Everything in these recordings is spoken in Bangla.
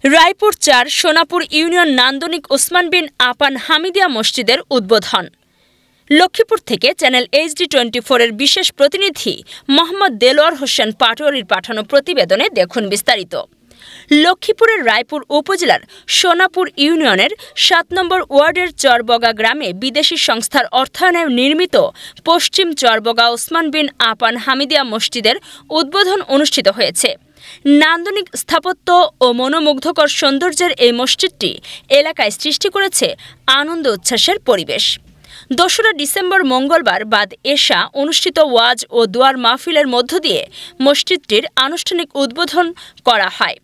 রায়পুর ৪ সোনাপুর ইউনিয়ন নান্দনিক ওসমান বিন আপান হামিদিয়া মসজিদের উদ্বোধন। লক্ষ্মীপুর থেকে চ্যানেল HD24 এর বিশেষ প্রতিনিধি মোহাম্মদ দেলোয়ার হোসেন পাটোয়ারির পাঠানো প্রতিবেদনে দেখুন বিস্তারিত। লক্ষ্মীপুরের রায়পুর উপজেলার সোনাপুর ইউনিয়নের ৭ নম্বর ওয়ার্ডের চরবগা গ্রামে বিদেশি সংস্থার অর্থায়নে নির্মিত পশ্চিম চরবগা ওসমান বিন আপান হামিদিয়া মসজিদের উদ্বোধন অনুষ্ঠিত হয়েছে। নান্দনিক স্থাপত্য ও মনোমুগ্ধকর সৌন্দর্যের এই মসজিদটি এলাকায় সৃষ্টি করেছে আনন্দ উচ্ছ্বাসের পরিবেশ। ২রা ডিসেম্বর মঙ্গলবার বাদ এশা অনুষ্ঠিত ওয়াজ ও দোয়ার মাহফিলের মধ্য দিয়ে মসজিদটির আনুষ্ঠানিক উদ্বোধন করা হয়।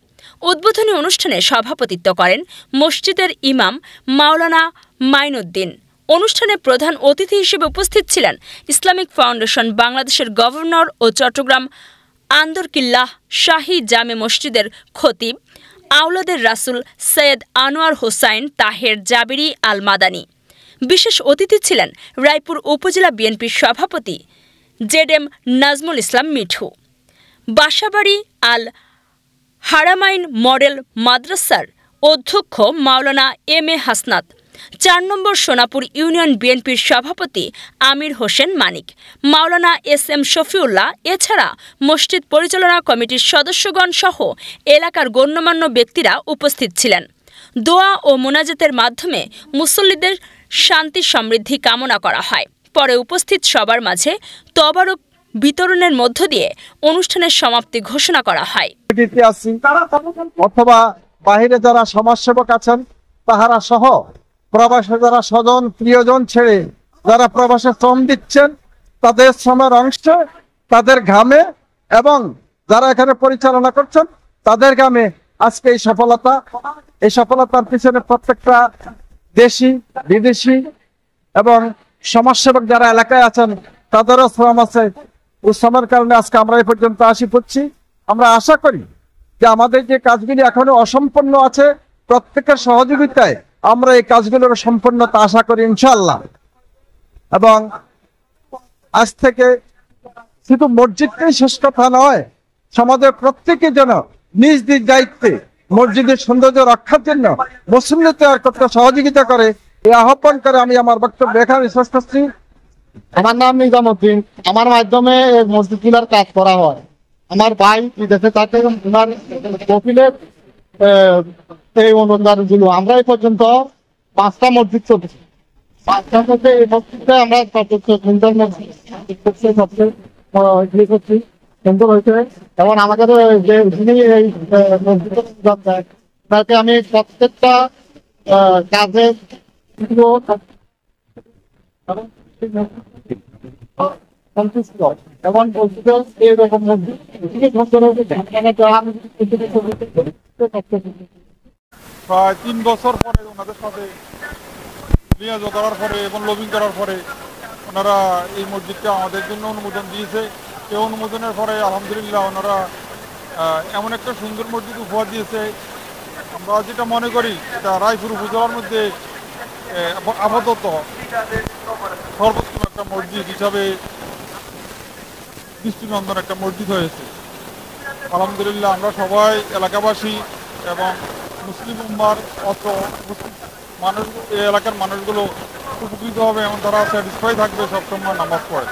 উদ্বোধনী অনুষ্ঠানে সভাপতিত্ব করেন মসজিদের ইমাম মাওলানা মাইনুদ্দিন। অনুষ্ঠানে প্রধান অতিথি হিসেবে উপস্থিত ছিলেন ইসলামিক ফাউন্ডেশন বাংলাদেশের গভর্নর ও চট্টগ্রাম আন্দরকিল্লাহ শাহী জামে মসজিদের খতিব আওলাদের রাসুল সৈয়দ আনোয়ার হোসাইন তাহের জাবিরি আল মাদানী। বিশেষ অতিথি ছিলেন রায়পুর উপজেলা বিএনপির সভাপতি ZM নাজমুল ইসলাম মিঠু। বাসাবাড়ি আল হারামাইন মডেল মাদ্রাসার অধ্যক্ষ মাওলানা MA হাসনাত, ৪ নম্বর সোনাপুর ইউনিয়ন বিএনপির সভাপতি আমির হোসেন মানিক, মাওলানা SM শফিউল্লাহ, এছাড়া মসজিদ পরিচালনা কমিটির সদস্যগণ সহ এলাকার গণ্যমান্য ব্যক্তিরা উপস্থিত ছিলেন। দোয়া ও মোনাজাতের মাধ্যমে মুসল্লিদের শান্তি সমৃদ্ধি কামনা করা হয়। পরে উপস্থিত সবার মাঝে তবারক বিতরণের মধ্য দিয়ে অনুষ্ঠানের সমাপ্তি ঘোষণা করা হয়। অথবা বাহিরে যারা সমাজসেবক আছেন তাহারা সহ প্রবাসে যারা স্বজন প্রিয়জন ছেড়ে যারা প্রবাসে শ্রম দিচ্ছেন তাদের শ্রমের অংশ, তাদের ঘামে এবং যারা এখানে পরিচালনা করছেন তাদের ঘামে আজকে এই সফলতার পিছনে প্রত্যেকটা দেশি বিদেশি এবং সমাজসেবক যারা এলাকায় আছেন তাদেরও শ্রম আছে। শ্রমের কারণে আজকে আমরা এই পর্যন্ত আসি পড়ছি। আমরা আশা করি যে আমাদের যে কাজগুলি এখনো অসম্পূর্ণ আছে প্রত্যেকের সহযোগিতায় আমরা এই কাজগুলোর সম্পূর্ণতা আশা করি ইনশাআল্লাহ। এবং আজ থেকে শুধু মসজিদটাই শেষ কথা নয়, সমাজের প্রত্যেকে যেন নিজ নিজ দায়িত্বে মসজিদের সৌন্দর্য রক্ষার জন্য মুসল্লি তৈরি করতে সহযোগিতা করে এই আহ্বান করে আমি আমার বক্তব্য এখানে শেষ করছি। আমার নাম নিজামুদ্দিন। আমার মাধ্যমে এই মসজিদগুলোর কাজ করা হয়। আমার ভাই বিদেশে থাকে, ওনার কপিলের এই অনুদানগুলো আমরা এই পর্যন্ত 5টা মসজিদ চলছে। 5টার মধ্যে এই মসজিদটা আমরা সুন্দর মসজিদ করছি, সুন্দর হয়েছে। এবং আমাদের যে যিনি এই মসজিদ দেয় তাকে আমি প্রত্যেকটা কাজে সন্তুষ্ট এবং এইরকম প্রায় 3 বছর পরে ওনাদের সাথে লিয়াজ করার পরে এবং লবিং করার পরে ওনারা এই মসজিদটা আমাদের জন্য অনুমোদন দিয়েছে। এই অনুমোদনের পরে আলহামদুলিল্লাহ ওনারা এমন একটা সুন্দর মসজিদ উপহার দিয়েছে। আমরা যেটা মনে করি এটা রায়পুর উপজেলার মধ্যে আপাতত সর্বোত্তম একটা মসজিদ হিসাবে দৃষ্টিনন্দন একটা মসজিদ হয়েছে। আলহামদুলিল্লাহ আমরা সবাই এলাকাবাসী এবং মুসলিম উম্মার মানুষ এই এলাকার মানুষগুলো উপকৃত হবে এবং তারা স্যাটিসফাই থাকবে সবসময় নামাজ পড়ে।